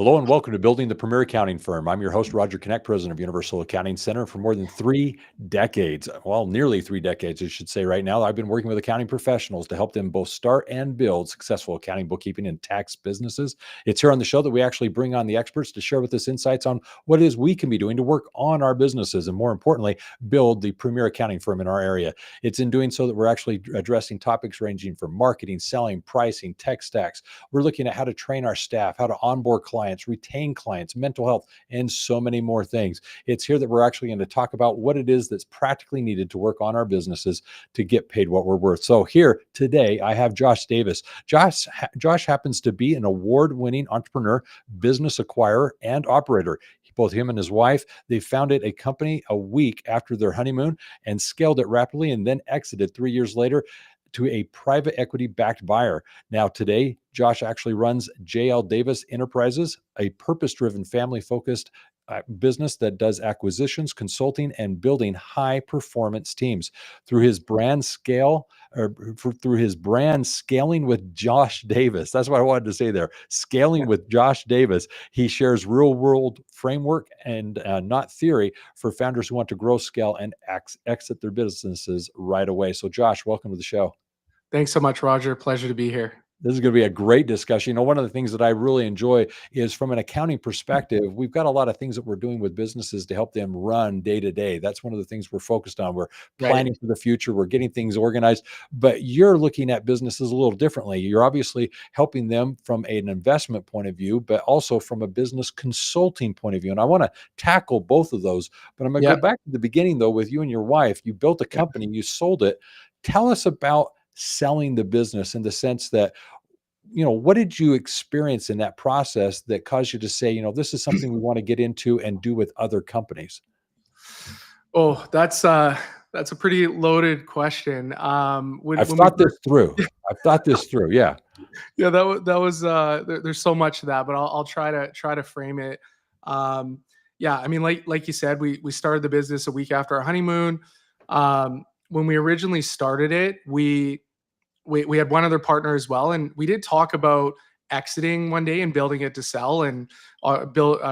Hello and welcome to Building the Premier Accounting Firm. I'm your host, Roger Knecht, president of Universal Accounting Center. For more than 3 decades, well, nearly 3 decades, I should say right now, I've been working with accounting professionals to help them both start and build successful accounting, bookkeeping, and tax businesses. It's here on the show that we actually bring on the experts to share with us insights on what it is we can be doing to work on our businesses and, more importantly, build the premier accounting firm in our area. It's in doing so that we're actually addressing topics ranging from marketing, selling, pricing, tech stacks. We're looking at how to train our staff, how to onboard clients, retain clients, mental health, and so many more things. It's here that we're actually going to talk about what it is that's practically needed to work on our businesses to get paid what we're worth. So here today, I have Josh Davis. Josh happens to be an award-winning entrepreneur, business acquirer, and operator. Both him and his wife, they founded a company a week after their honeymoon and scaled it rapidly and then exited 3 years later to a private equity-backed buyer. Now, today, Josh actually runs JL Davis Enterprises, a purpose-driven, family-focused business that does acquisitions, consulting, and building high-performance teams. Through his brand scaling with Josh Davis. That's what I wanted to say there. Scaling with Josh Davis. He shares real-world framework and not theory for founders who want to grow, scale, and exit their businesses right away. So, Josh, welcome to the show. Thanks so much, Roger. Pleasure to be here. This is going to be a great discussion. You know, one of the things that I really enjoy is from an accounting perspective, we've got a lot of things that we're doing with businesses to help them run day to day. That's one of the things we're focused on. We're planning for the future. We're getting things organized, but you're looking at businesses a little differently. You're obviously helping them from an investment point of view, but also from a business consulting point of view. And I want to tackle both of those, but I'm going to go back to the beginning though, with you and your wife. You built a company, you sold it. Tell us about selling the business in the sense that, you know, what did you experience in that process that caused you to say, you know, this is something we want to get into and do with other companies? Oh, that's a pretty loaded question. I've thought this through. Yeah. Yeah, that was there's so much to that, but I'll try to frame it. Yeah, I mean, like you said, we started the business a week after our honeymoon. When we originally started it, we had one other partner as well, and we did talk about exiting one day and building it to sell, and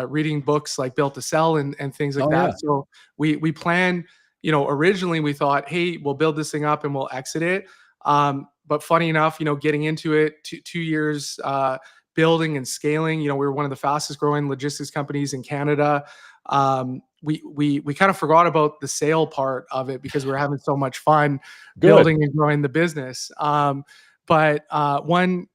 reading books like Built to Sell and things like that. Yeah. So we planned, you know, originally we thought, hey, we'll build this thing up and we'll exit it. But funny enough, you know, getting into it 2 years, building and scaling, you know, we were one of the fastest growing logistics companies in Canada. We kind of forgot about the sale part of it because we were having so much fun building and growing the business. But one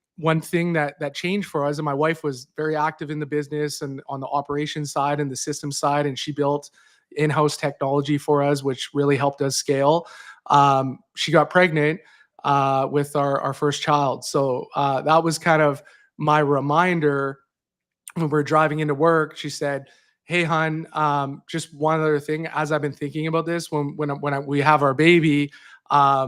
thing that changed for us, and my wife was very active in the business and on the operations side and the system side, and she built in-house technology for us, which really helped us scale. She got pregnant with our first child. So that was kind of my reminder when we were driving into work. She said, hey, hon, just one other thing. As I've been thinking about this, when we have our baby, I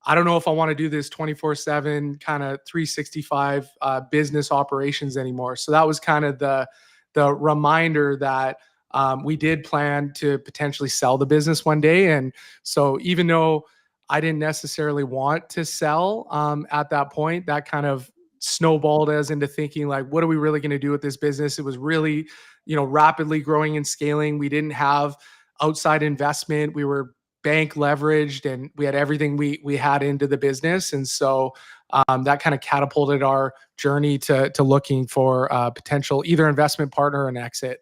don't know if I want to do this 24/7 kind of 365 business operations anymore. So that was kind of the reminder that we did plan to potentially sell the business one day. And so even though I didn't necessarily want to sell at that point, that kind of snowballed us into thinking like, what are we really going to do with this business? It was really, you know, rapidly growing and scaling. We didn't have outside investment. We were bank leveraged and we had everything we had into the business. And so that kind of catapulted our journey to looking for a potential either investment partner or an exit.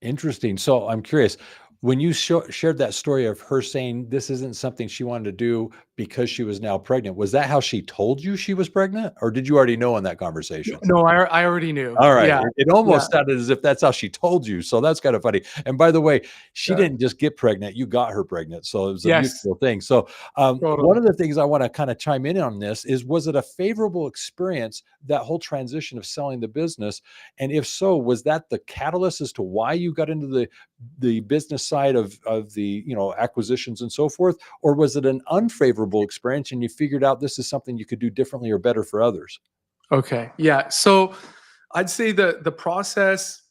Interesting. So I'm curious, when you shared that story of her saying this isn't something she wanted to do because she was now pregnant, was that how she told you she was pregnant, or did you already know in that conversation? No, I already knew. All right. Yeah. It almost sounded as if that's how she told you. So that's kind of funny. And by the way, she didn't just get pregnant, you got her pregnant. So it was a mutual thing. So one of the things I want to kind of chime in on this is, was it a favorable experience, that whole transition of selling the business? And if so, was that the catalyst as to why you got into the business side of the, you know, acquisitions and so forth? Or was it an unfavorable experience and you figured out this is something you could do differently or better for others? Okay. Yeah. So I'd say the process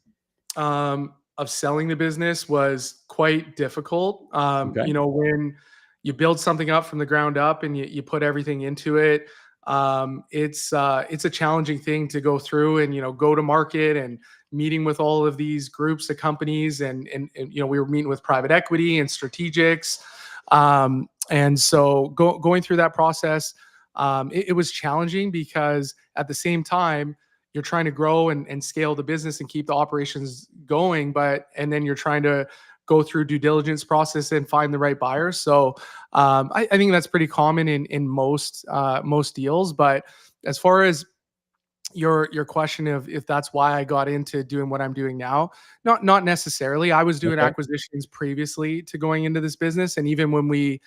of selling the business was quite difficult. You know, when you build something up from the ground up and you put everything into it, It's a challenging thing to go through and go to market and meeting with all of these groups of companies, and we were meeting with private equity and strategics, and so going through that process, it was challenging because at the same time you're trying to grow and scale the business and keep the operations going, and then you're trying to go through due diligence process and find the right buyers. So I think that's pretty common in most deals. But as far as your question of if that's why I got into doing what I'm doing now, not necessarily. I was doing Okay. acquisitions previously to going into this business, and even when we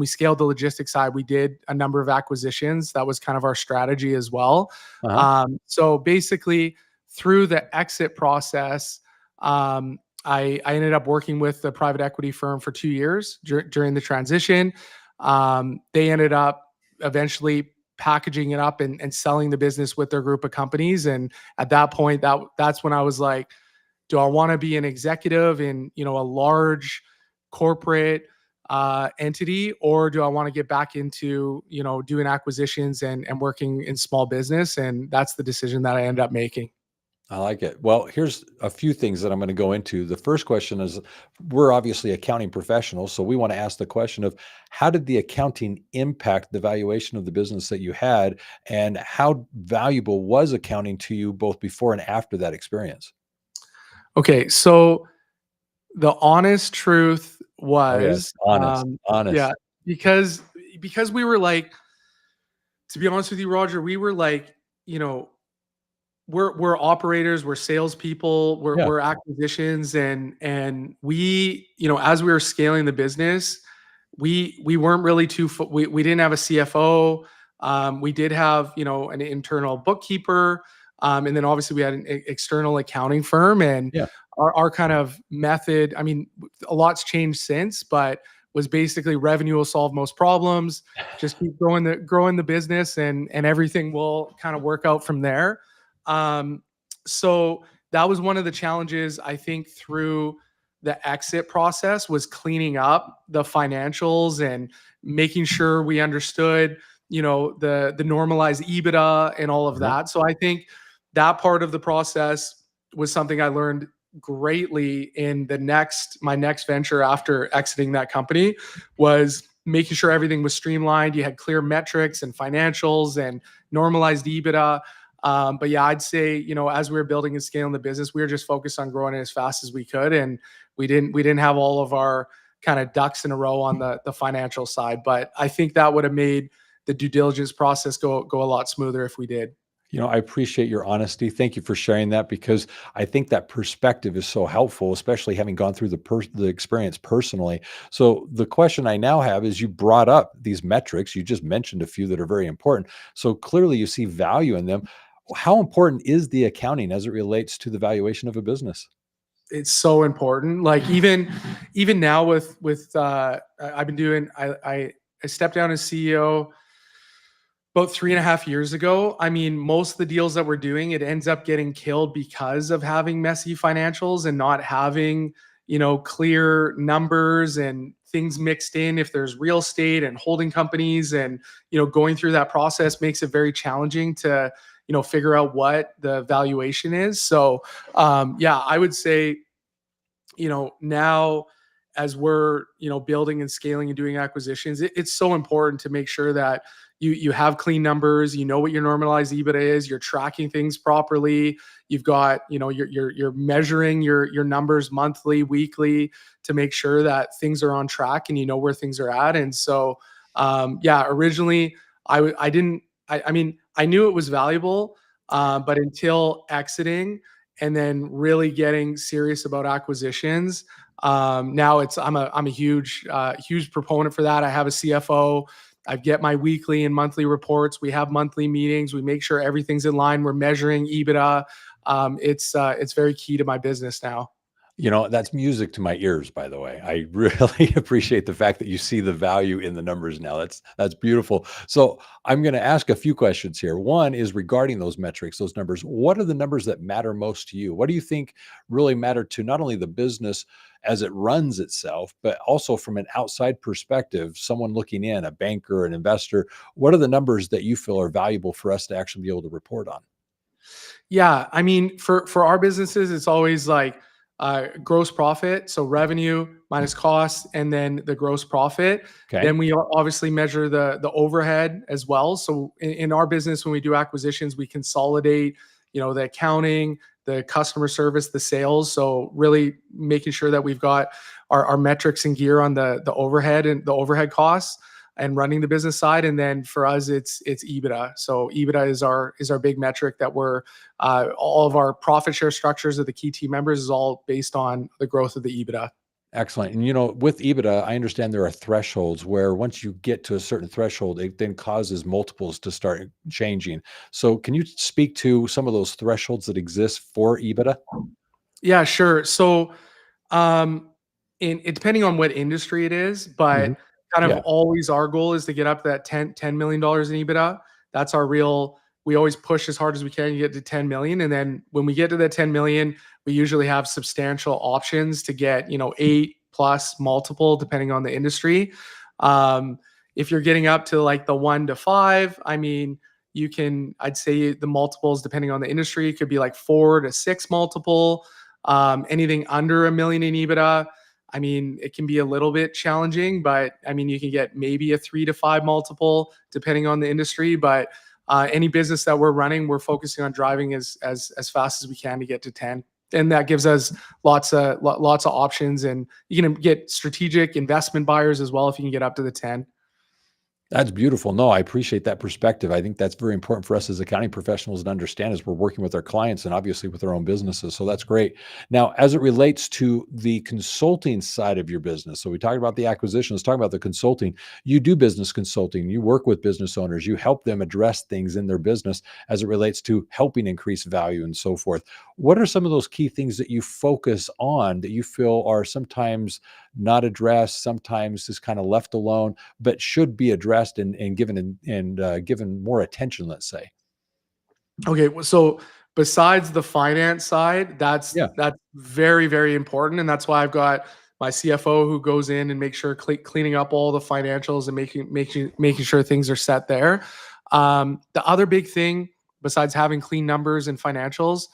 scaled the logistics side, we did a number of acquisitions. That was kind of our strategy as well. Uh-huh. So basically, through the exit process, I ended up working with the private equity firm for 2 years during the transition. They ended up eventually packaging it up and selling the business with their group of companies. And at that point, that's when I was like, do I want to be an executive in a large corporate entity, or do I want to get back into doing acquisitions and working in small business? And that's the decision that I ended up making. I like it. Well, here's a few things that I'm going to go into. The first question is, we're obviously accounting professionals, so we want to ask the question of how did the accounting impact the valuation of the business that you had, and how valuable was accounting to you both before and after that experience? Okay, so the honest truth Oh, yes. was, Honest, yeah, honest. because we were like, to be honest with you, Roger, we were like, you know, we're operators, we're salespeople, Yeah. we're acquisitions, and we, as we were scaling the business, we weren't really we didn't have a CFO. We did have an internal bookkeeper, and then obviously we had an external accounting firm, and Yeah. our kind of method. I mean, a lot's changed since, but was basically revenue will solve most problems. Just keep growing the business, and everything will kind of work out from there. So that was one of the challenges I think through the exit process, was cleaning up the financials and making sure we understood, the normalized EBITDA and all of Uh-huh. that. So I think that part of the process was something I learned greatly in my next venture after exiting that company, was making sure everything was streamlined. You had clear metrics and financials and normalized EBITDA. But yeah, I'd say, as we were building and scaling the business, we were just focused on growing it as fast as we could. And we didn't have all of our kind of ducks in a row on the financial side. But I think that would have made the due diligence process go a lot smoother if we did. I appreciate your honesty. Thank you for sharing that, because I think that perspective is so helpful, especially having gone through the experience personally. So the question I now have is, you brought up these metrics. You just mentioned a few that are very important. So clearly you see value in them. How important is the accounting as it relates to the valuation of a business? It's so important. Like even now with I've been doing I stepped down as CEO about 3.5 years ago. I mean, most of the deals that we're doing, it ends up getting killed because of having messy financials and not having, clear numbers and things mixed in. If there's real estate and holding companies, and, going through that process makes it very challenging to, figure out what the valuation is. So, yeah, I would say, now as we're, building and scaling and doing acquisitions, it's so important to make sure that you have clean numbers, what your normalized EBITDA is, you're tracking things properly, you've got, you're measuring your numbers monthly, weekly, to make sure that things are on track and you know where things are at. And so, yeah, originally I didn't, I mean, I knew it was valuable, but until exiting and then really getting serious about acquisitions, now I'm a huge proponent for that. I have a CFO. I get my weekly and monthly reports. We have monthly meetings. We make sure everything's in line. We're measuring EBITDA. It's very key to my business now. That's music to my ears, by the way. I really appreciate the fact that you see the value in the numbers now. That's beautiful. So I'm going to ask a few questions here. One is regarding those metrics, those numbers. What are the numbers that matter most to you? What do you think really matter to not only the business as it runs itself, but also from an outside perspective, someone looking in, a banker, an investor? What are the numbers that you feel are valuable for us to actually be able to report on? Yeah, I mean, for our businesses, it's always like gross profit, so revenue minus costs, and then the gross profit. Okay. Then we obviously measure the overhead as well. So in our business, when we do acquisitions, we consolidate, the accounting, the customer service, the sales. So really making sure that we've got our metrics and gear on the overhead and the overhead costs and running the business side. And then for us, it's EBITDA. So EBITDA is our big metric that we're all of our profit share structures of the key team members is all based on the growth of the EBITDA. Excellent. And with EBITDA, I understand there are thresholds where once you get to a certain threshold, it then causes multiples to start changing. So can you speak to some of those thresholds that exist for EBITDA? Yeah, sure. So Um, depending on what industry it is, Mhm. but kind of Yeah. always our goal is to get up to that $10 million in EBITDA. That's our real. We always push as hard as we can to get to 10 million. And then when we get to that 10 million, we usually have substantial options to get, 8+ multiple, depending on the industry. Um, if you're getting up to like the 1 to 5, I mean, I'd say the multiples, depending on the industry, could be like 4 to 6 multiple. Anything under a million in EBITDA, I mean, it can be a little bit challenging, but I mean, you can get maybe a 3 to 5 multiple depending on the industry. But any business that we're running, we're focusing on driving as fast as we can to get to 10, and that gives us lots of options. And you can get strategic investment buyers as well if you can get up to the 10. That's beautiful. No, I appreciate that perspective. I think that's very important for us as accounting professionals to understand as we're working with our clients and obviously with our own businesses. So that's great. Now, as it relates to the consulting side of your business, so we talked about the acquisition, let's talk about the consulting. You do business consulting, you work with business owners, you help them address things in their business as it relates to helping increase value and so forth. What are some of those key things that you focus on that you feel are sometimes not addressed, sometimes just kind of left alone, but should be addressed and given more attention, let's say? Okay, so besides the finance side, Yeah. that's very, very important, and that's why I've got my CFO who goes in and makes sure cleaning up all the financials and making sure things are set there. The other big thing besides having clean numbers and financials,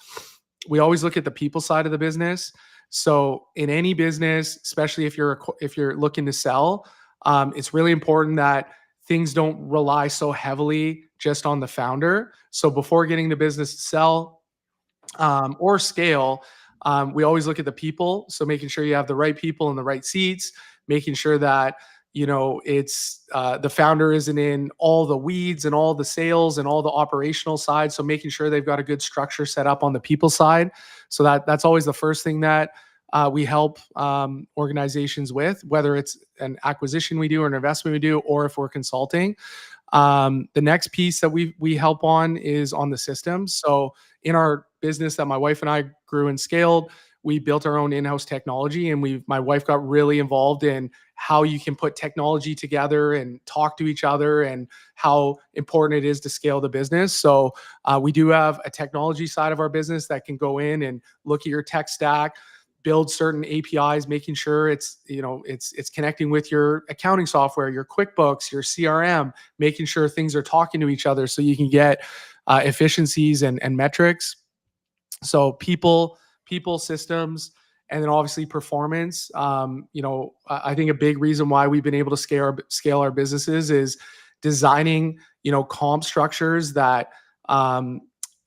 we always look at the people side of the business. So in any business, especially if you're looking to sell, it's really important that things don't rely so heavily just on the founder. So before getting the business to sell or scale, we always look at the people. So making sure you have the right people in the right seats, making sure that it's the founder isn't in all the weeds and all the sales and all the operational side. So making sure they've got a good structure set up on the people side. So that's always the first thing that we help organizations with, whether it's an acquisition we do or an investment we do, or if we're consulting. The next piece that we help on is on the systems. So in our business that my wife and I grew and scaled, we built our own in-house technology, and my wife got really involved in how you can put technology together and talk to each other and how important it is to scale the business. So we do have a technology side of our business that can go in and look at your tech stack, build certain APIs, making sure it's connecting with your accounting software, your QuickBooks, your CRM, making sure things are talking to each other so you can get efficiencies and metrics. So people systems, and then obviously performance. I think a big reason why we've been able to scale our businesses is designing comp structures that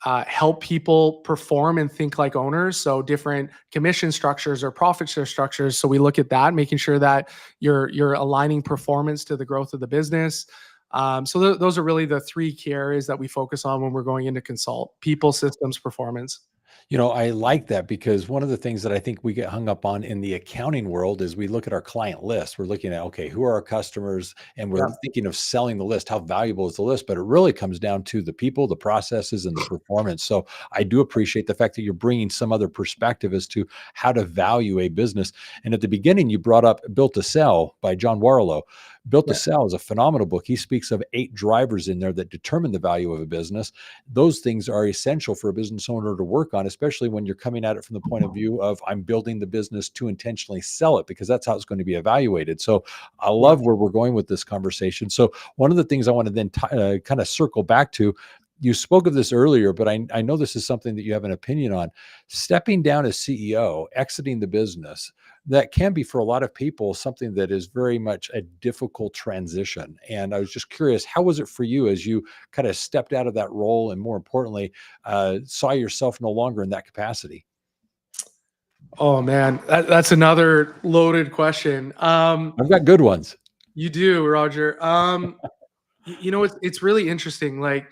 help people perform and think like owners. So different commission structures or profit share structures. So we look at that, making sure that you're aligning performance to the growth of the business. So those are really the three key areas that we focus on when we're going into consult: people, systems, performance. I like that because one of the things that I think we get hung up on in the accounting world is we look at our client list. We're looking at, okay, who are our customers? And we're Yeah. thinking of selling the list. How valuable is the list? But it really comes down to the people, the processes, and the performance. So I do appreciate the fact that you're bringing some other perspective as to how to value a business. And at the beginning, you brought up Built to Sell by John Warlow. Built to Yeah. Sell is a phenomenal book. He speaks of 8 drivers in there that determine the value of a business. Those things are essential for a business owner to work on, especially when you're coming at it from the point of view of I'm building the business to intentionally sell it, because that's how it's going to be evaluated. So I Yeah. love where we're going with this conversation. So one of the things I want to then kind of circle back to, you spoke of this earlier, but I know this is something that you have an opinion on. Stepping down as CEO, exiting the business, that can be for a lot of people something that is very much a difficult transition. And I was just curious, how was it for you as you kind of stepped out of that role and, more importantly, saw yourself no longer in that capacity? Oh man, that's another loaded question. I've got good ones. You do, Roger. It's really interesting. Like,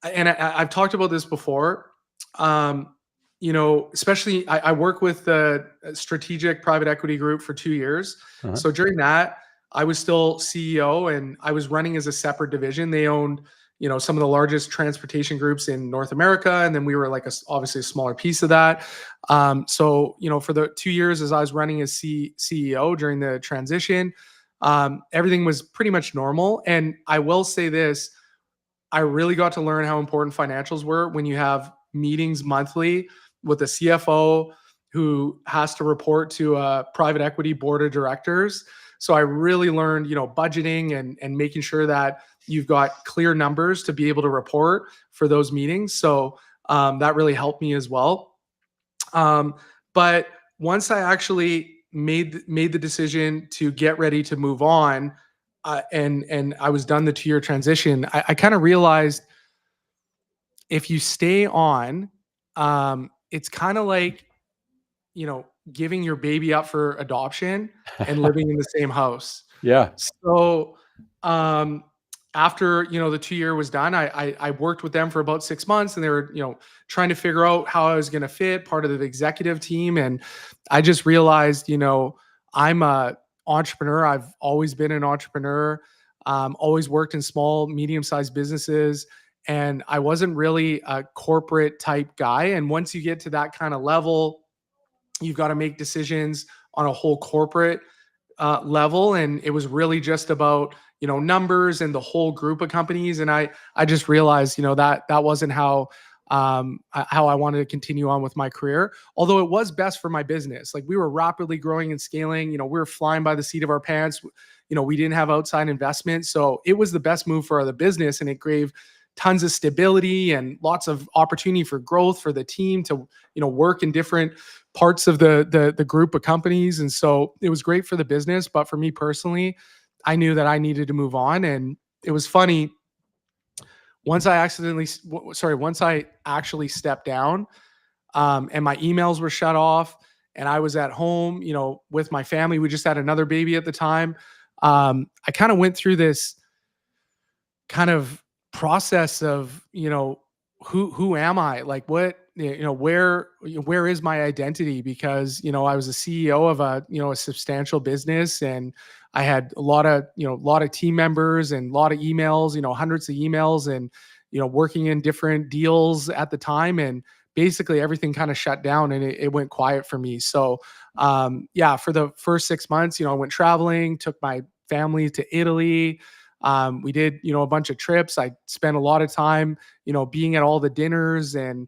and I've talked about this before. Um, especially I work with the strategic private equity group for 2 years. Uh-huh. So during that, I was still CEO and I was running as a separate division. They owned, some of the largest transportation groups in North America, and then we were like obviously a smaller piece of that. So for the 2 years as I was running as CEO during the transition, everything was pretty much normal. And I will say this: I really got to learn how important financials were when you have meetings monthly with a CFO who has to report to a private equity board of directors. So I really learned, budgeting and making sure that you've got clear numbers to be able to report for those meetings. So that really helped me as well. But once I actually made the decision to get ready to move on, and I was done the 2 year transition, I kind of realized if you stay on, it's kind of like, giving your baby up for adoption and living in the same house. Yeah. So, um, after, the 2 year was done, I worked with them for about 6 months and they were, trying to figure out how I was going to fit part of the executive team. And I just realized, I'm a entrepreneur. I've always been an entrepreneur, always worked in small, medium-sized businesses. And I wasn't really a corporate type guy. And once you get to that kind of level, you've got to make decisions on a whole corporate level, and it was really just about numbers and the whole group of companies. And I just realized that wasn't how I wanted to continue on with my career. Although it was best for my business, like we were rapidly growing and scaling. We were flying by the seat of our pants. We didn't have outside investment, so it was the best move for the business, and it gave tons of stability and lots of opportunity for growth for the team to work in different parts of the group of companies. And so it was great for the business, but for me personally, I knew that I needed to move on. And it was funny, once I actually stepped down, and my emails were shut off and I was at home, with my family. We just had another baby at the time. I kind of went through this kind of process of, who am I? Like what, where is my identity? Because, I was a CEO of a substantial business, and I had a lot of team members and a lot of emails, hundreds of emails, and, working in different deals at the time. And basically everything kind of shut down and it went quiet for me. So, yeah, for the first 6 months, I went traveling, took my family to Italy. We did, a bunch of trips. I spent a lot of time, being at all the dinners and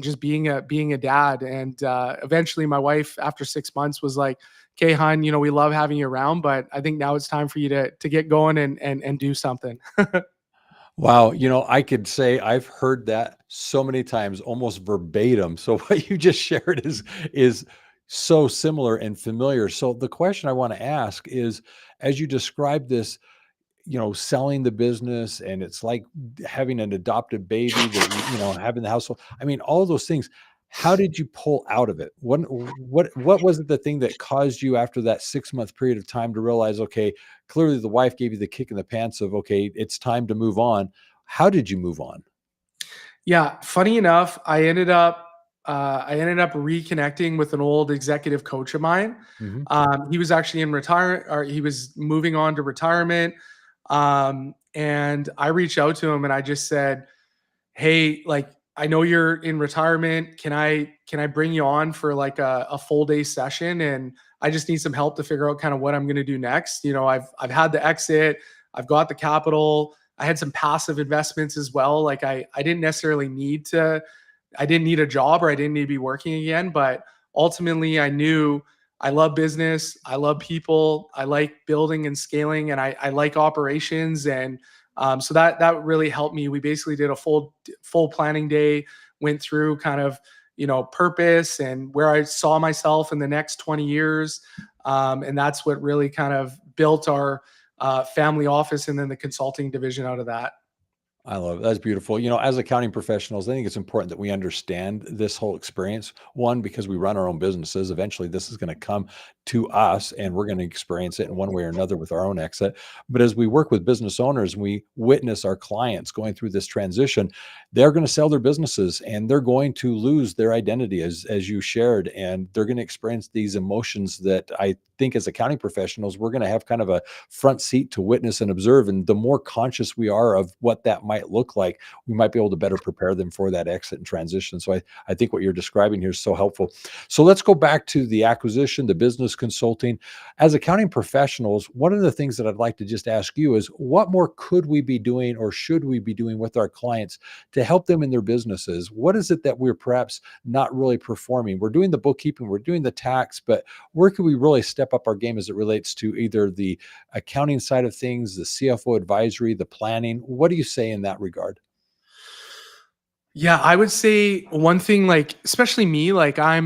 just being a dad. And eventually, my wife, after 6 months, was like, "Okay, hon, we love having you around, but I think now it's time for you to get going and do something." Wow, I could say I've heard that so many times, almost verbatim. So what you just shared is so similar and familiar. So the question I want to ask is, as you describe this, selling the business, and it's like having an adopted baby that having the household. I mean, all those things. How did you pull out of it? What was it, the thing that caused you after that 6 month period of time to realize, okay, clearly the wife gave you the kick in the pants of, okay, it's time to move on. How did you move on? Yeah, funny enough, I ended up I ended up reconnecting with an old executive coach of mine. Mhm. He was actually in retire, or he was moving on to retirement. And I reached out to him and I just said, "Hey, like I know you're in retirement. Can I bring you on for like a full day session? And I just need some help to figure out kind of what I'm going to do next. I've had the exit, I've got the capital, I had some passive investments as well. Like I didn't necessarily need to, I didn't need a job or I didn't need to be working again, but ultimately I knew I love business, I love people, I like building and scaling, and I like operations, and so that really helped me. We basically did a full planning day, went through kind of purpose and where I saw myself in the next 20 years, and that's what really kind of built our family office and then the consulting division out of that. I love it. That's beautiful. As accounting professionals, I think it's important that we understand this whole experience. One, because we run our own businesses. Eventually, this is going to come to us and we're going to experience it in one way or another with our own exit. But as we work with business owners and we witness our clients going through this transition, they're going to sell their businesses and they're going to lose their identity, as you shared. And they're going to experience these emotions that I think as accounting professionals, we're going to have kind of a front seat to witness and observe. And the more conscious we are of what that might look like, we might be able to better prepare them for that exit and transition. So I think what you're describing here is so helpful. So let's go back to the acquisition, the business consulting. As accounting professionals, one of the things that I'd like to just ask you is what more could we be doing or should we be doing with our clients to help them in their businesses? What is it that we're perhaps not really performing? We're doing the bookkeeping, we're doing the tax, but where could we really step up our game as it relates to either the accounting side of things, the CFO advisory, the planning? What do you say in that regard? Yeah, I would say one thing, like especially me, like I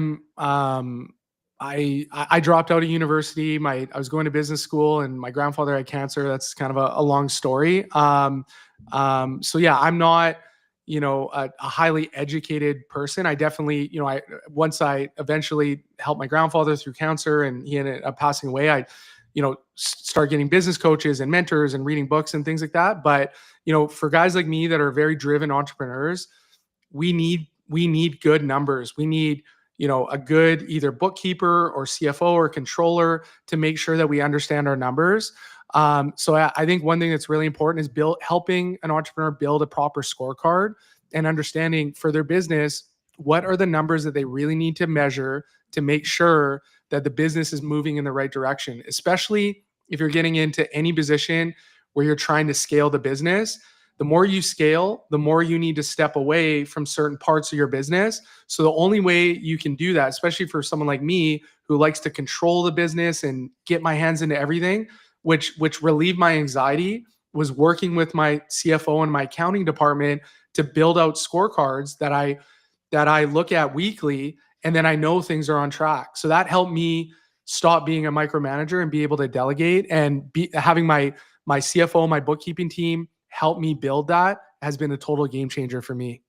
dropped out of university. I was going to business school, and my grandfather had cancer. That's kind of a long story. So yeah, I'm not a highly educated person. I definitely I once I eventually helped my grandfather through cancer, and he ended up passing away. I start getting business coaches and mentors and reading books and things like that. But for guys like me that are very driven entrepreneurs, we need good numbers. We need a good either bookkeeper or CFO or controller to make sure that we understand our numbers. So I think one thing that's really important is helping an entrepreneur build a proper scorecard and understanding for their business what are the numbers that they really need to measure to make sure that the business is moving in the right direction, especially if you're getting into any position where you're trying to scale the business. The more you scale, the more you need to step away from certain parts of your business. So the only way you can do that, especially for someone like me who likes to control the business and get my hands into everything, which relieved my anxiety, was working with my CFO and my accounting department to build out scorecards that I look at weekly, and then I know things are on track. So that helped me stop being a micromanager and be able to delegate, and having my CFO, my bookkeeping team help me build that has been a total game changer for me.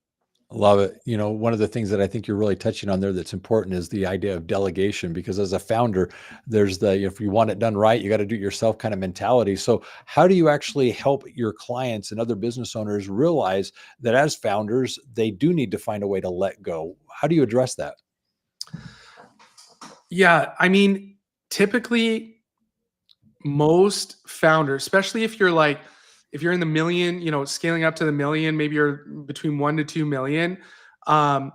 Love it. One of the things that I think you're really touching on there that's important is the idea of delegation, because as a founder, there's if you want it done right, you got to do it yourself kind of mentality. So, how do you actually help your clients and other business owners realize that as founders, they do need to find a way to let go? How do you address that? Yeah, I mean, typically most founders, especially if you're in the million, scaling up to the million, maybe you're between 1 to 2 million. Um,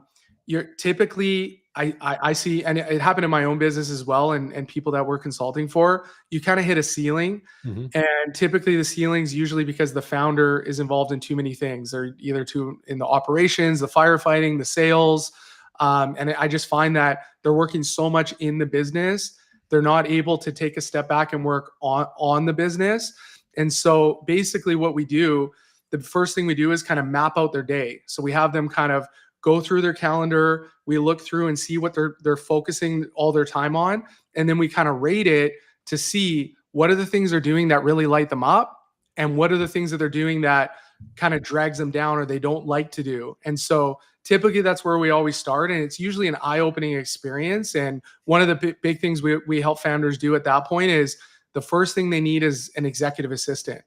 you're typically, I see, and it happened in my own business as well, and people that we're consulting for, you kind of hit a ceiling. Hmm. And typically the ceiling's usually because the founder is involved in too many things. They're either too in the operations, the firefighting, the sales. And I just find that they're working so much in the business, they're not able to take a step back and work on the business. And so basically what we do, the first thing we do is kind of map out their day. So we have them kind of go through their calendar, we look through and see what they're focusing all their time on, and then we kind of rate it to see what are the things they're doing that really light them up, and what are the things that they're doing that kind of drags them down or they don't like to do. And so typically that's where we always start, and it's usually an eye-opening experience. And one of the big things we help founders do at that point is the first thing they need is an executive assistant.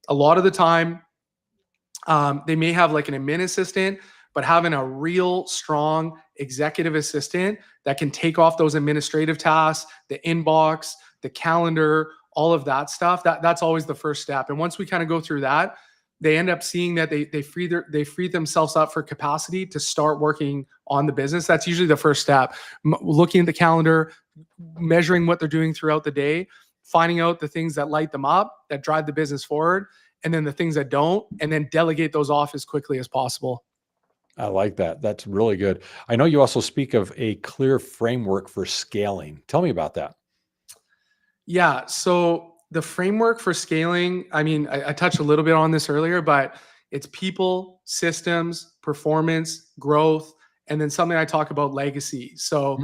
A lot of the time, they may have like an admin assistant, but having a real strong executive assistant that can take off those administrative tasks, the inbox, the calendar, all of that stuff, that's always the first step. And once we kind of go through that, they end up seeing that they free themselves up for capacity to start working on the business. That's usually the first step. Looking at the calendar, measuring what they're doing throughout the day, finding out the things that light them up, that drive the business forward, and then the things that don't, and then delegate those off as quickly as possible. I like that. That's really good. I know you also speak of a clear framework for scaling. Tell me about that. Yeah. So the framework for scaling, I mean, I touched a little bit on this earlier, but it's people, systems, performance, growth, and then something I talk about, legacy. So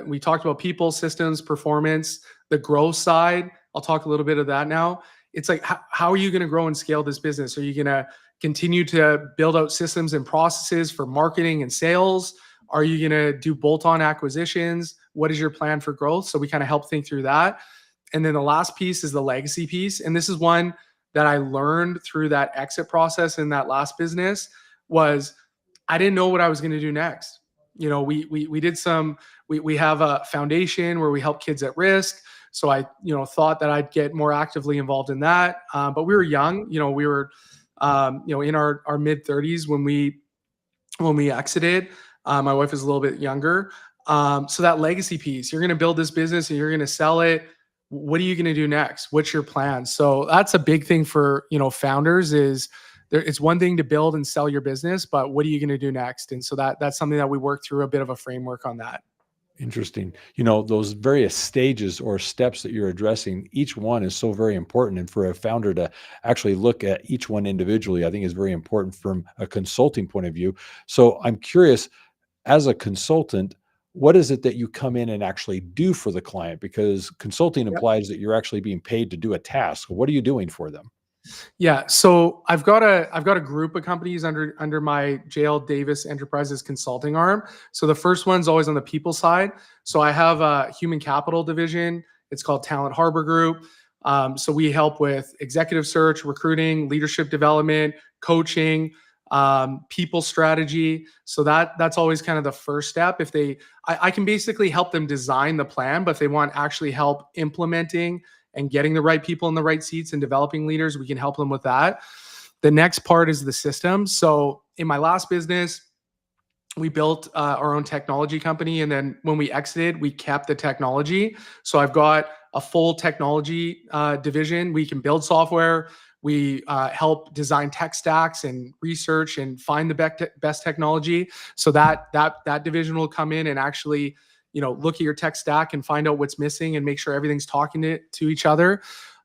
we talked about people, systems, performance, the growth side. I'll talk a little bit of that now. It's like, how are you going to grow and scale this business? Are you going to continue to build out systems and processes for marketing and sales? Are you going to do bolt-on acquisitions? What is your plan for growth? So we kind of help think through that. And then the last piece is the legacy piece. And this is one that I learned through that exit process in that last business. Was I didn't know what I was going to do next. You know, we did some, we have a foundation where we help kids at risk. So I, thought that I'd get more actively involved in that. But we were young, we were, in our mid 30s when we exited. My wife is a little bit younger. So that legacy piece, you're going to build this business and you're going to sell it. What are you going to do next? What's your plan? So that's a big thing for, founders is it's one thing to build and sell your business, but what are you going to do next? And so that's something that we work through a bit of a framework on that. Interesting. Those various stages or steps that you're addressing, each one is so very important. And for a founder to actually look at each one individually, I think is very important from a consulting point of view. So I'm curious, as a consultant, what is it that you come in and actually do for the client? Because consulting implies that you're actually being paid to do a task. What are you doing for them? Yeah. So I've got a group of companies under my JL Davis Enterprises consulting arm. So the first one's always on the people side. So I have a human capital division. It's called Talent Harbor Group. So we help with executive search, recruiting, leadership development, coaching, people strategy. So that's always kind of the first step. If I can basically help them design the plan, but if they want actually help implementing and getting the right people in the right seats and developing leaders, we can help them with that. The next part is the system. So in my last business, we built our own technology company. And then when we exited, we kept the technology. So I've got a full technology division. We can build software. We help design tech stacks and research and find the best technology. So that division will come in and actually look at your tech stack and find out what's missing and make sure everything's talking to each other.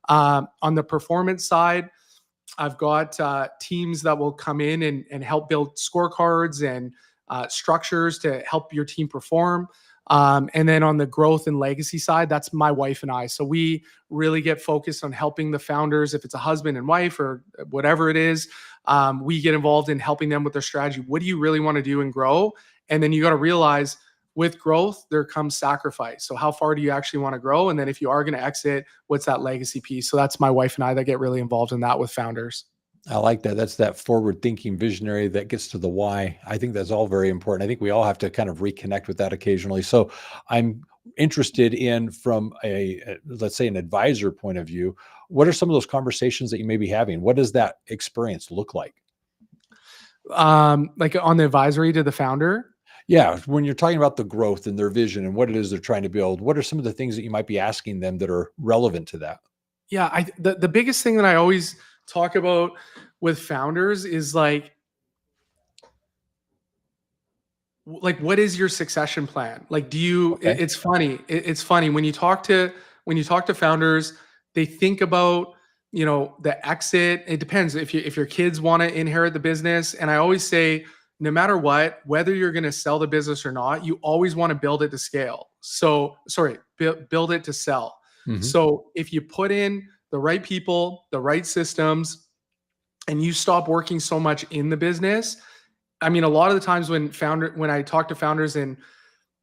On the performance side, I've got teams that will come in and help build scorecards and structures to help your team perform. And then on the growth and legacy side, that's my wife and I. So we really get focused on helping the founders. If it's a husband and wife or whatever it is, we get involved in helping them with their strategy. What do you really want to do and grow? And then you got to realize, with growth, there comes sacrifice. So how far do you actually want to grow? And then if you are going to exit, what's that legacy piece? So that's my wife and I that get really involved in that with founders. I like that. That's that forward thinking visionary that gets to the why. I think that's all very important. I think we all have to kind of reconnect with that occasionally. So I'm interested in, from let's say an advisor point of view, what are some of those conversations that you may be having? What does that experience look like? Like on the advisory to the founder? Yeah, when you're talking about the growth and their vision and what it is they're trying to build, what are some of the things that you might be asking them that are relevant to that? Yeah, the biggest thing that I always talk about with founders is like what is your succession plan? Like, do you? Okay. It's funny. It's funny when you talk to founders, they think about the exit. It depends if your kids want to inherit the business, and I always say, no matter what, whether you're going to sell the business or not, you always want to build it to scale. So, build it to sell. Mm-hmm. So if you put in the right people, the right systems, and you stop working so much in the business, I mean, a lot of the times when I talk to founders and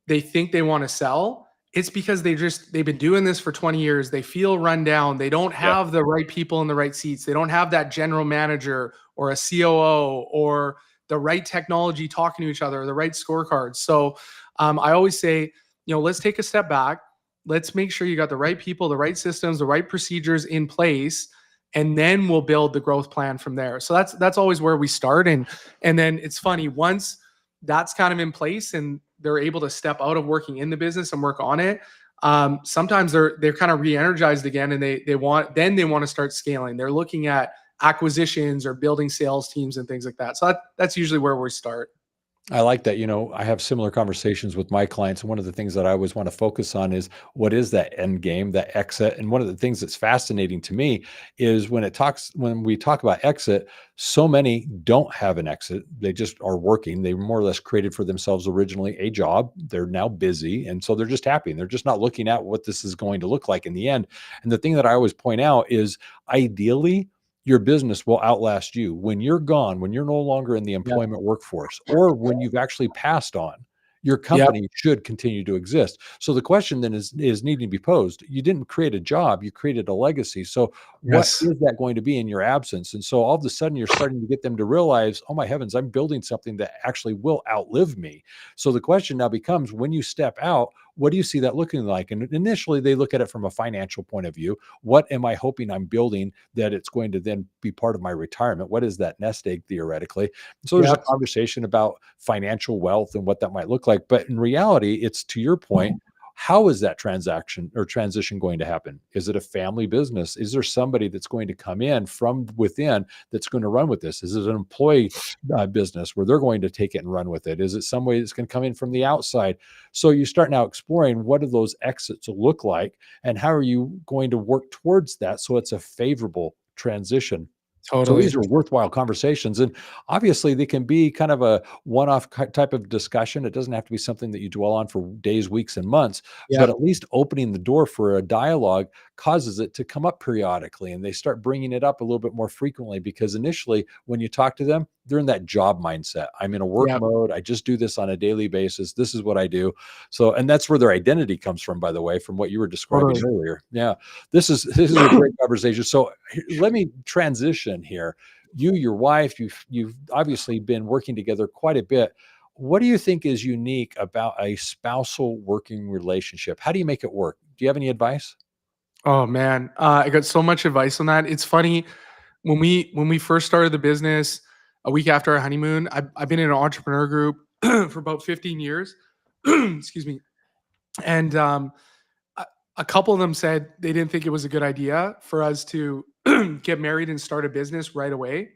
they think they want to sell, it's because they've been doing this for 20 years. They feel run down. They don't have the right people in the right seats. They don't have that general manager or a COO or the right technology talking to each other, the right scorecards. So I always say, let's take a step back. Let's make sure you got the right people, the right systems, the right procedures in place, and then we'll build the growth plan from there. So that's always where we start. And then it's funny, once that's kind of in place and they're able to step out of working in the business and work on it, sometimes they're kind of re-energized again, and they want to start scaling. They're looking at acquisitions or building sales teams and things like that. So that's usually where we start. I like that. I have similar conversations with my clients. And one of the things that I always want to focus on is what is that end game, that exit. And one of the things that's fascinating to me is when we talk about exit, so many don't have an exit. They just are working. They more or less created for themselves originally a job. They're now busy. And so they're just happy. And they're just not looking at what this is going to look like in the end. And the thing that I always point out is ideally, your business will outlast you. When you're gone, when you're no longer in the Yeah. employment workforce, or when you've actually passed on, your Yep. company should continue to exist. So the question then is needing to be posed. You didn't create a job, you created a legacy. So what Yes. is that going to be in your absence? And so all of a sudden you're starting to get them to realize, oh my heavens, I'm building something that actually will outlive me. So the question now becomes, when you step out, what do you see that looking like? And initially they look at it from a financial point of view. What am I hoping I'm building that it's going to then be part of my retirement? What is that nest egg theoretically? So there's a Yep. conversation about financial wealth and what that might look like. But in reality, it's, to your point, how is that transaction or transition going to happen? Is it a family business? Is there somebody that's going to come in from within that's going to run with this? Is it an employee business where they're going to take it and run with it? Is it somebody that's going to come in from the outside? So you start now exploring, what do those exits look like, and how are you going to work towards that so it's a favorable transition? So Totally. these are worthwhile conversations, and obviously they can be kind of a one-off type of discussion. It doesn't have to be something that you dwell on for days, weeks, and months, but Yep. at least opening the door for a dialogue causes it to come up periodically, and they start bringing it up a little bit more frequently, because initially when you talk to them, they're in that job mindset. I'm in a work Yep. mode. I just do this on a daily basis. This is what I do. So, and that's where their identity comes from, by the way, from what you were describing Totally. earlier. Yeah. This is a great conversation. So let me transition here. You, your wife, you've obviously been working together quite a bit. What do you think is unique about a spousal working relationship? How do you make it work? Do you have any advice? Oh man, I got so much advice on that. It's funny, when we first started the business a week after our honeymoon. I've been in an entrepreneur group for about 15 years. Excuse me. And a, a couple of them said they didn't think it was a good idea for us to get married and start a business right away.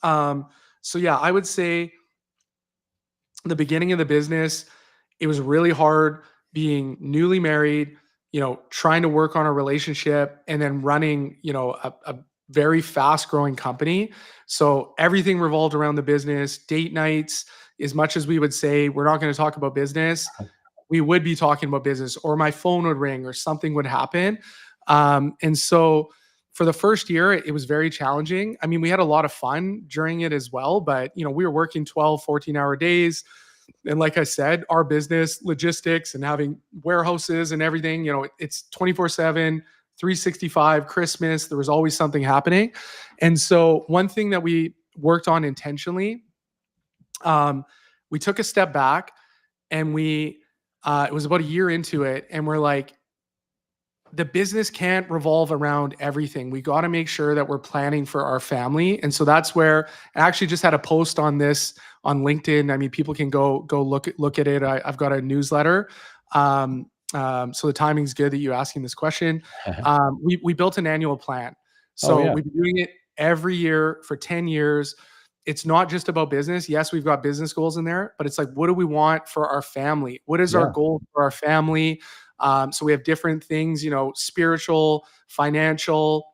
So yeah, I would say the beginning of the business, it was really hard being newly married, trying to work on a relationship and then running, a very fast growing company. So everything revolved around the business, date nights. As much as we would say, we're not going to talk about business, we would be talking about business, or my phone would ring or something would happen. And so for the first year, it was very challenging. I mean, we had a lot of fun during it as well, but we were working 12, 14-hour days. And like I said, our business logistics and having warehouses and everything, it's 24/7, 365. Christmas, there was always something happening. And so one thing that we worked on intentionally, we took a step back, and it was about a year into it, and we're like, the business can't revolve around everything. We got to make sure that we're planning for our family. And so that's where I actually just had a post on this on LinkedIn. I mean, people can go look at it. I've got a newsletter. So the timing's good that you asking this question. We built an annual plan. Oh So yeah. we've been doing it every year for 10 years. It's not just about business. Yes, we've got business goals in there, but it's like, what do we want for our family? What is our Yeah. goal for our family? So we have different things, spiritual, financial,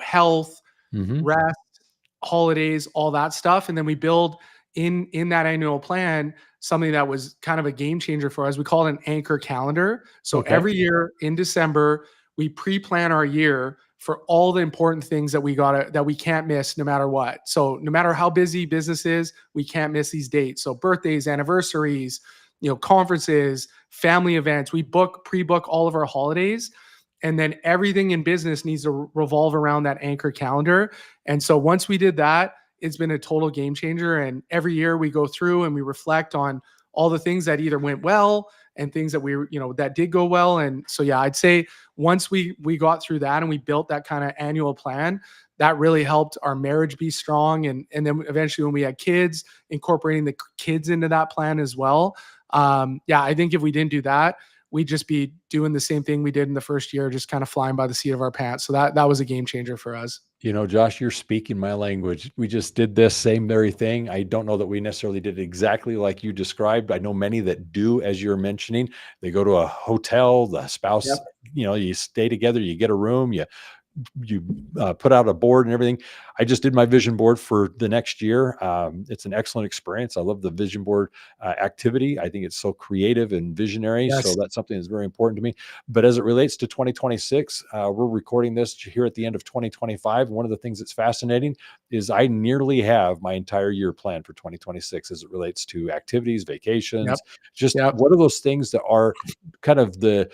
health, Hmm. rest, holidays, all that stuff. And then we build in that annual plan something that was kind of a game changer for us. We call it an anchor calendar. So Okay. every year in December, we pre-plan our year for all the important things that we can't miss no matter what. So no matter how busy business is, we can't miss these dates. So birthdays, anniversaries, conferences, family events. We pre-book all of our holidays. And then everything in business needs to revolve around that anchor calendar. And so once we did that, it's been a total game changer. And every year we go through and we reflect on all the things that either went well and things that that did go well. And so, yeah, I'd say once we got through that and we built that kind of annual plan, that really helped our marriage be strong. And then eventually when we had kids, incorporating the kids into that plan as well. Yeah, I think if we didn't do that, we'd just be doing the same thing we did in the first year, just kind of flying by the seat of our pants. So that was a game changer for us. Josh, you're speaking my language. We just did this same very thing. I don't know that we necessarily did it exactly like you described. I know many that do, as you're mentioning. They go to a hotel, the spouse, Yep. you stay together, you get a room, you put out a board and everything. I just did my vision board for the next year. It's an excellent experience. I love the vision board activity. I think it's so creative and visionary. So Yes. that's something that's very important to me. But as it relates to 2026, we're recording this here at the end of 2025. One of the things that's fascinating is I nearly have my entire year planned for 2026 as it relates to activities, Yep. vacations, just Yep. what are those things that are kind of the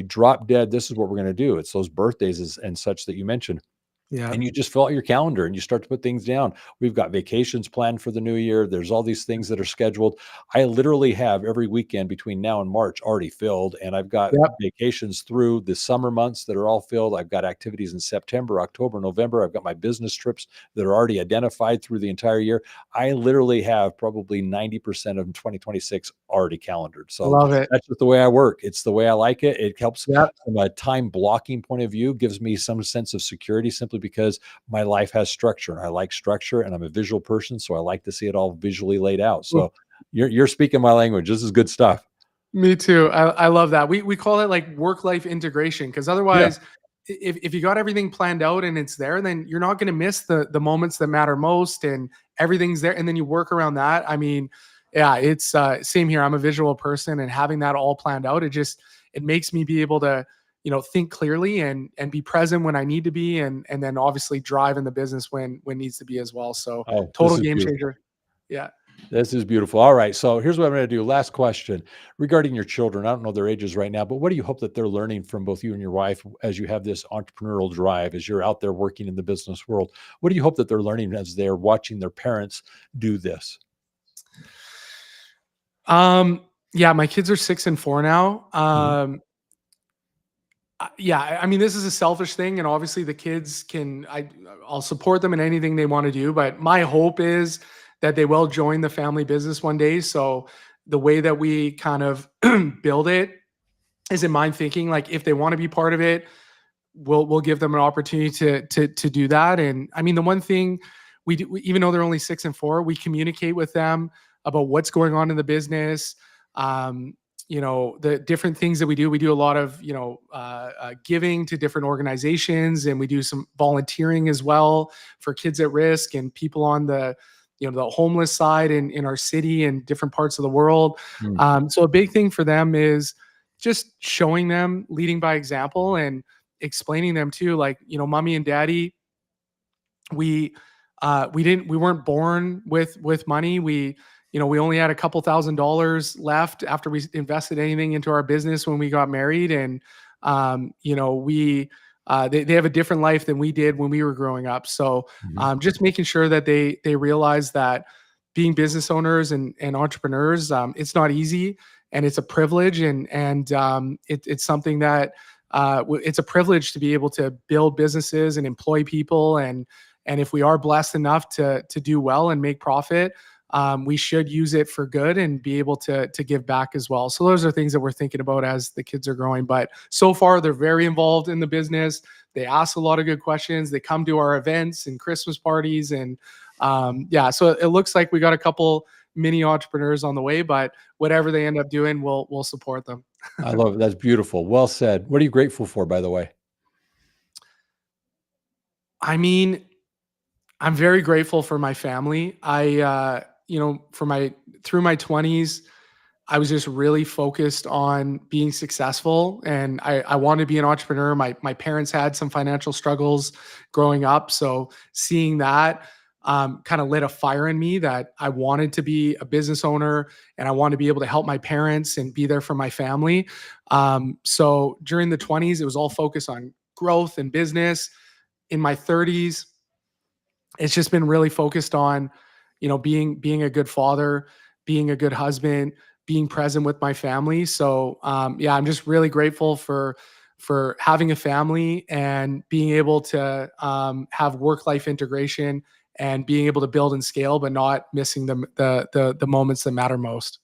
drop dead, this is what we're going to do. It's those birthdays and such that you mentioned. Yep. And you just fill out your calendar and you start to put things down. We've got vacations planned for the new year. There's all these things that are scheduled. I literally have every weekend between now and March already filled. And I've got Yep. vacations through the summer months that are all filled. I've got activities in September, October, November. I've got my business trips that are already identified through the entire year. I literally have probably 90% of 2026 already calendared. So Love it. that's just the way I work. It's the way I like it. It helps Yep. from a time blocking point of view, gives me some sense of security simply because my life has structure. I like structure and I'm a visual person. So I like to see it all visually laid out. Ooh, So you're speaking my language. This is good stuff. me too. I love that. We call it like work-life integration, because Yeah. otherwise, if you got everything planned out and it's there, then you're not going to miss the moments that matter most, and everything's there. And then you work around that. I mean, yeah, it's same here. I'm a visual person, and having that all planned out, it makes me be able to think clearly and be present when I need to be, and then obviously drive in the business when needs to be as well. So Oh, this total is game beautiful. changer. Yeah. This is beautiful. All right. So here's what I'm going to do. Last question regarding your children. I don't know their ages right now, but what do you hope that they're learning from both you and your wife as you have this entrepreneurial drive, as you're out there working in the business world? What do you hope that they're learning as they're watching their parents do this? Yeah, my kids are 6 and 4 now. Mhm. Yeah, I mean, this is a selfish thing, and obviously the kids I'll support them in anything they want to do, but my hope is that they will join the family business one day. So the way that we kind of build it is in mind thinking, like, if they want to be part of it, we'll give them an opportunity to do that. And I mean, the one thing we do, even though they're only 6 and 4, we communicate with them about what's going on in the business. Um, the different things that we do. We do a lot of giving to different organizations, and we do some volunteering as well for kids at risk and people on the homeless side in our city and different parts of the world. Mm. So a big thing for them is just showing them, leading by example, and explaining them too, like, mommy and daddy, we weren't born with money. We only had a couple $1,000s left after we invested anything into our business when we got married. And we they have a different life than we did when we were growing up. So Mhm. just making sure that they realize that being business owners and entrepreneurs, it's not easy, and it's a privilege, it's something that it's a privilege to be able to build businesses and employ people. And if we are blessed enough to do well and make profit, we should use it for good and be able to give back as well. So those are things that we're thinking about as the kids are growing. But so far, they're very involved in the business. They ask a lot of good questions. They come to our events and Christmas parties, and yeah. So it looks like we got a couple mini entrepreneurs on the way. But whatever they end up doing, we'll support them. I love it. That's beautiful. Well said. What are you grateful for, by the way? I mean, I'm very grateful for my family. For my through my 20s, I was just really focused on being successful, and I wanted to be an entrepreneur. My parents had some financial struggles growing up, so seeing that kind of lit a fire in me that I wanted to be a business owner, and I wanted to be able to help my parents and be there for my family. So during the 20s, it was all focused on growth and business. In my 30s, it's just been really focused on, being a good father, being a good husband, being present with my family. So yeah, I'm just really grateful for having a family and being able to have work life integration and being able to build and scale, but not missing the moments that matter most.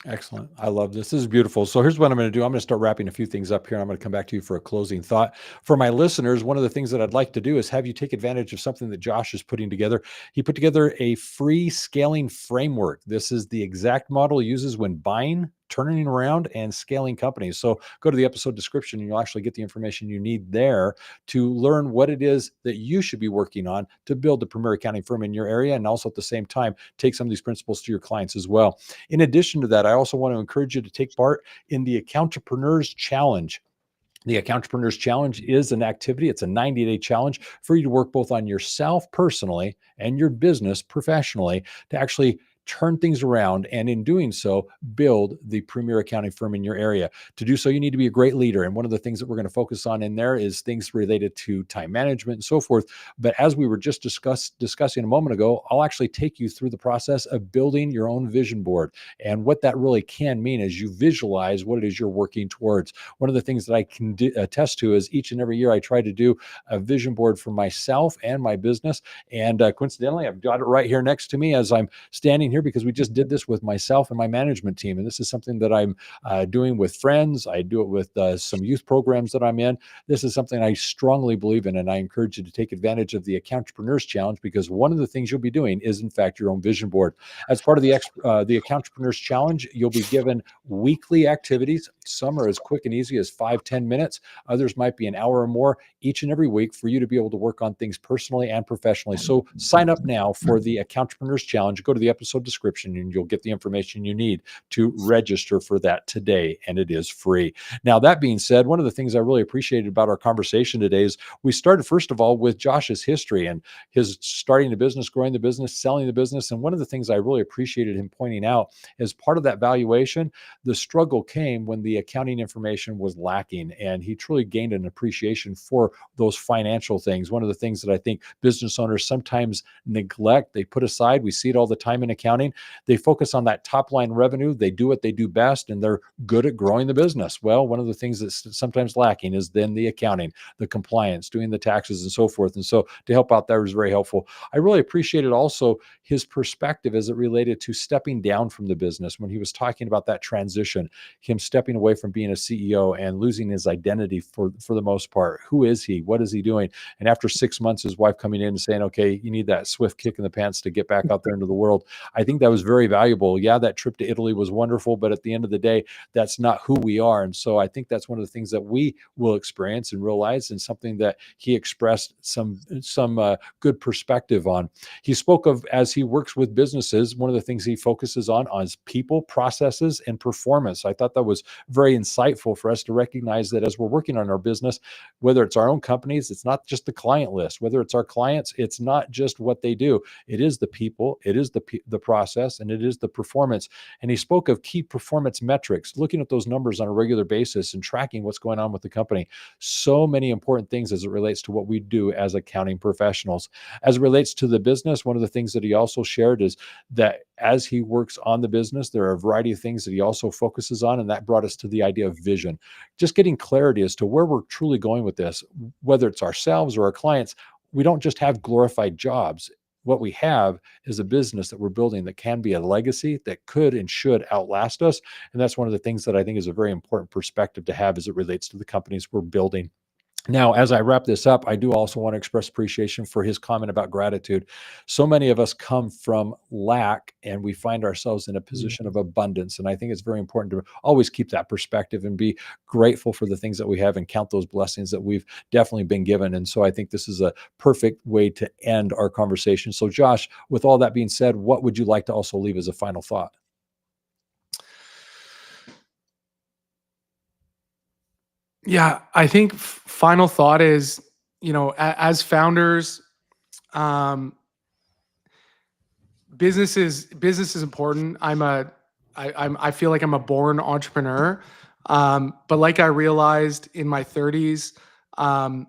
Excellent. I love this. This is beautiful. So here's what I'm going to do. I'm going to start wrapping a few things up here. And I'm going to come back to you for a closing thought. For my listeners, one of the things that I'd like to do is have you take advantage of something that Josh is putting together. He put together a free scaling framework. This is the exact model he uses when buying, turning around, and scaling companies. So go to the episode description and you'll actually get the information you need there to learn what it is that you should be working on to build the premier accounting firm in your area. And also at the same time, take some of these principles to your clients as well. In addition to that, I also want to encourage you to take part in the Accountrepreneurs Challenge. The Accountrepreneurs Challenge is an activity. It's a 90-day challenge for you to work both on yourself personally and your business professionally to actually turn things around, and in doing so, build the premier accounting firm in your area. To do so, you need to be a great leader. And one of the things that we're going to focus on in there is things related to time management and so forth. But as we were just discussing a moment ago, I'll actually take you through the process of building your own vision board. And what that really can mean is you visualize what it is you're working towards. One of the things that I can attest to is each and every year I try to do a vision board for myself and my business. And coincidentally, I've got it right here next to me as I'm standing here, because we just did this with myself and my management team. And this is something that I'm doing with friends. I do it with some youth programs that I'm in. This is something I strongly believe in, and I encourage you to take advantage of the Accountrepreneurs Challenge, because one of the things you'll be doing is, in fact, your own vision board. As part of the Accountrepreneurs Challenge, you'll be given weekly activities. Some are as quick and easy as 5-10 minutes. Others might be an hour or more each and every week for you to be able to work on things personally and professionally. So sign up now for the Accountrepreneurs Challenge. Go to the episode description and you'll get the information you need to register for that today, and it is free. Now, that being said, one of the things I really appreciated about our conversation today is we started, first of all, with Josh's history and his starting the business, growing the business, selling the business. And one of the things I really appreciated him pointing out as part of that valuation, the struggle came when the accounting information was lacking, and he truly gained an appreciation for those financial things. One of the things that I think business owners sometimes neglect, they put aside, we see it all the time in accounting, they focus on that top line revenue, they do what they do best, and they're good at growing the business. Well, one of the things that's sometimes lacking is then the accounting, the compliance, doing the taxes and so forth. And so to help out there was very helpful. I really appreciated also his perspective as it related to stepping down from the business when he was talking about that transition, him stepping away from being a CEO and losing his identity for the most part. Who is he? What is he doing? And after 6 months, his wife coming in and saying, okay, you need that swift kick in the pants to get back out there into the world. I think that was very valuable. Yeah, that trip to Italy was wonderful, but at the end of the day, that's not who we are. And so I think that's one of the things that we will experience and realize, and something that he expressed some good perspective on. He spoke of, as he works with businesses, one of the things he focuses on is people, processes, and performance. I thought that was very insightful for us to recognize that as we're working on our business, whether it's our own companies, it's not just the client list. Whether it's our clients, it's not just what they do. It is the people, it is the process, and it is the performance. And he spoke of key performance metrics, looking at those numbers on a regular basis and tracking what's going on with the company. So many important things as it relates to what we do as accounting professionals. As it relates to the business, one of the things that he also shared is that as he works on the business, there are a variety of things that he also focuses on, and that brought us to the idea of vision. Just getting clarity as to where we're truly going with this, whether it's ourselves or our clients. We don't just have glorified jobs. What we have is a business that we're building that can be a legacy that could and should outlast us. And that's one of the things that I think is a very important perspective to have as it relates to the companies we're building. Now, as I wrap this up, I do also want to express appreciation for his comment about gratitude. So many of us come from lack and we find ourselves in a position of abundance. And I think it's very important to always keep that perspective and be grateful for the things that we have and count those blessings that we've definitely been given. And so I think this is a perfect way to end our conversation. So Josh, with all that being said, what would you like to also leave as a final thought? Yeah, I think final thought is, as founders, um, business is important. I feel like I'm a born entrepreneur, but like I realized in my 30s, um,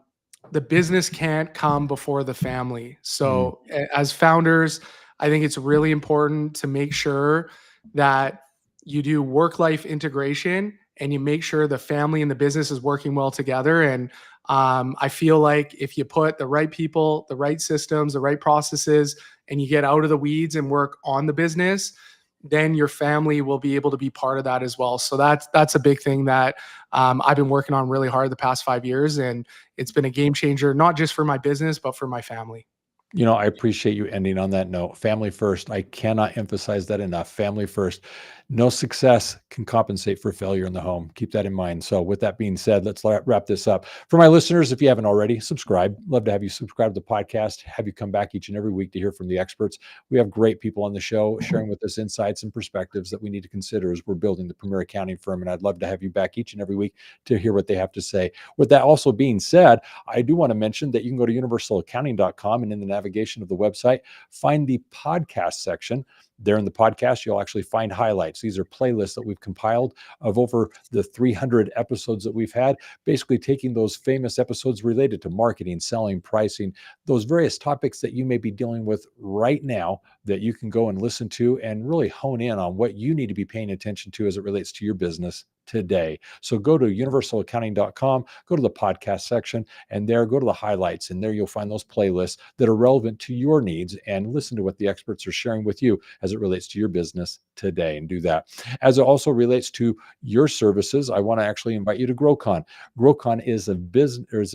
the business can't come before the family. So as founders, I think it's really important to make sure that you do work-life integration and you make sure the family and the business is working well together. And I feel like if you put the right people, the right systems, the right processes, and you get out of the weeds and work on the business, then your family will be able to be part of that as well. So that's a big thing that I've been working on really hard the past 5 years, and it's been a game changer, not just for my business, but for my family. You know, I appreciate you ending on that note. Family first. I cannot emphasize that enough. Family first. No success can compensate for failure in the home. Keep that in mind. So, with that being said, let's wrap this up. For my listeners, if you haven't already, subscribe. Love to have you subscribe to the podcast, have you come back each and every week to hear from the experts. We have great people on the show sharing with us insights and perspectives that we need to consider as we're building the premier accounting firm. And I'd love to have you back each and every week to hear what they have to say. With that also being said, I do want to mention that you can go to universalaccounting.com, and in the navigation of the website, find the podcast section. There in the podcast, you'll actually find highlights. These are playlists that we've compiled of over the 300 episodes that we've had, basically taking those famous episodes related to marketing, selling, pricing, those various topics that you may be dealing with right now that you can go and listen to and really hone in on what you need to be paying attention to as it relates to your business today. So go to universalaccounting.com, go to the podcast section, and there go to the highlights, and there you'll find those playlists that are relevant to your needs, and listen to what the experts are sharing with you as it relates to your business today, and do that. As it also relates to your services, I want to actually invite you to GrowCon. GrowCon is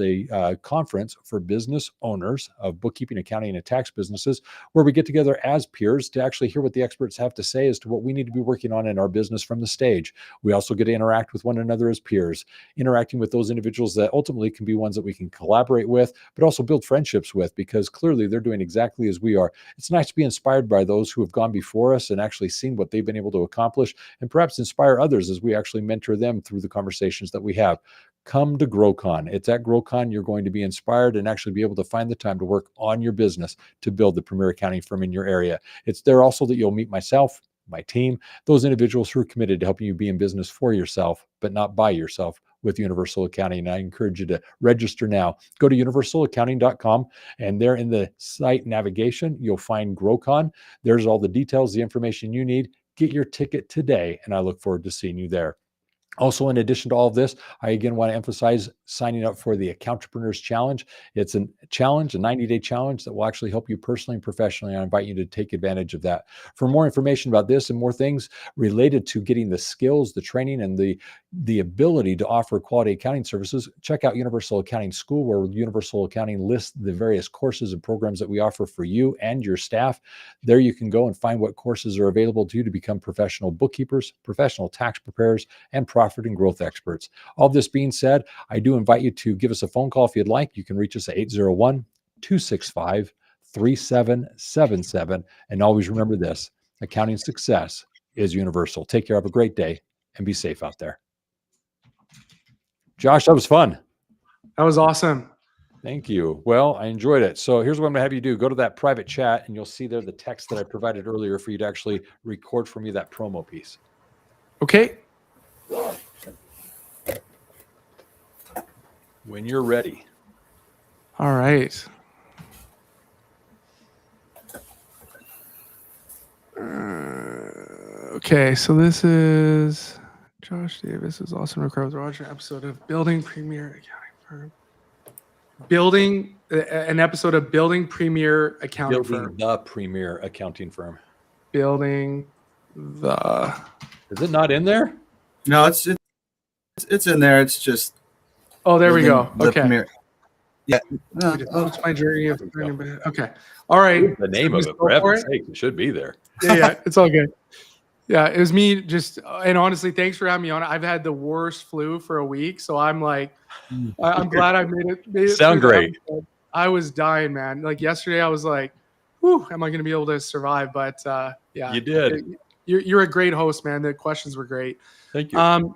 a conference for business owners of bookkeeping, accounting, and tax businesses, where we get together as peers to actually hear what the experts have to say as to what we need to be working on in our business from the stage. We also get to interact with one another as peers, interacting with those individuals that ultimately can be ones that we can collaborate with, but also build friendships with, because clearly they're doing exactly as we are. It's nice to be inspired by those who have gone before us and actually seen what they've been able to accomplish, and perhaps inspire others as we actually mentor them through the conversations that we have. Come to GrowCon. It's at GrowCon you're going to be inspired and actually be able to find the time to work on your business to build the premier accounting firm in your area. It's there also that you'll meet myself, my team, those individuals who are committed to helping you be in business for yourself, but not by yourself, with Universal Accounting. And I encourage you to register now. Go to universalaccounting.com, and there in the site navigation, you'll find GrowCon. There's all the details, the information you need. Get your ticket today, and I look forward to seeing you there. Also, in addition to all of this, I again want to emphasize signing up for the Accountrepreneurs Challenge. It's a challenge, a 90-day challenge that will actually help you personally and professionally. I invite you to take advantage of that. For more information about this and more things related to getting the skills, the training, and the ability to offer quality accounting services, check out Universal Accounting School, where Universal Accounting lists the various courses and programs that we offer for you and your staff. There you can go and find what courses are available to you to become professional bookkeepers, professional tax preparers, and profit and growth experts. All this being said, I do invite you to give us a phone call if you'd like. You can reach us at 801-265-3777. And always remember this: accounting success is universal. Take care, have a great day, and be safe out there. Josh, that was fun. That was awesome. Thank you. Well, I enjoyed it. So here's what I'm going to have you do. Go to that private chat, and you'll see there the text that I provided earlier for you to actually record for me that promo piece. Okay. When you're ready. All right. Okay, so this is Josh Davis is awesome to record with Roger, episode of Building Premier Accounting Firm. An episode of Building Premier Accounting Firm. The premier accounting firm. Building the. Is it not in there? No, it's in there. It's just. Oh, there we go. Okay. Premier. Yeah. What's my journey of? Okay. All right. The name of it, for heaven's sake, it should be there. Yeah, it's all good. Yeah, it was me just, and honestly, thanks for having me on. I've had the worst flu for a week, so I'm like, I'm glad I made it. Sound great. I was dying, man. Like yesterday, I was like, whew, am I going to be able to survive? But yeah. You did. You're a great host, man. The questions were great. Thank you. All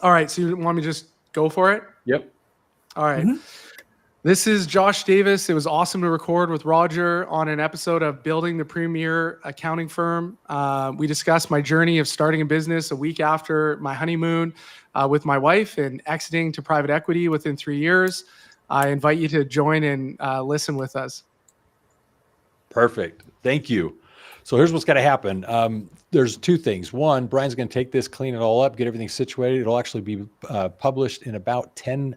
right, so you want me to just go for it? Yep. All right. Mm-hmm. This is Josh Davis. It was awesome to record with Roger on an episode of Building the Premier Accounting Firm. We discussed my journey of starting a business a week after my honeymoon with my wife and exiting to private equity within 3 years. I invite you to join and listen with us. Perfect. Thank you. So here's what's going to happen. There's two things. One, Brian's going to take this, clean it all up, get everything situated. It'll actually be published in about 10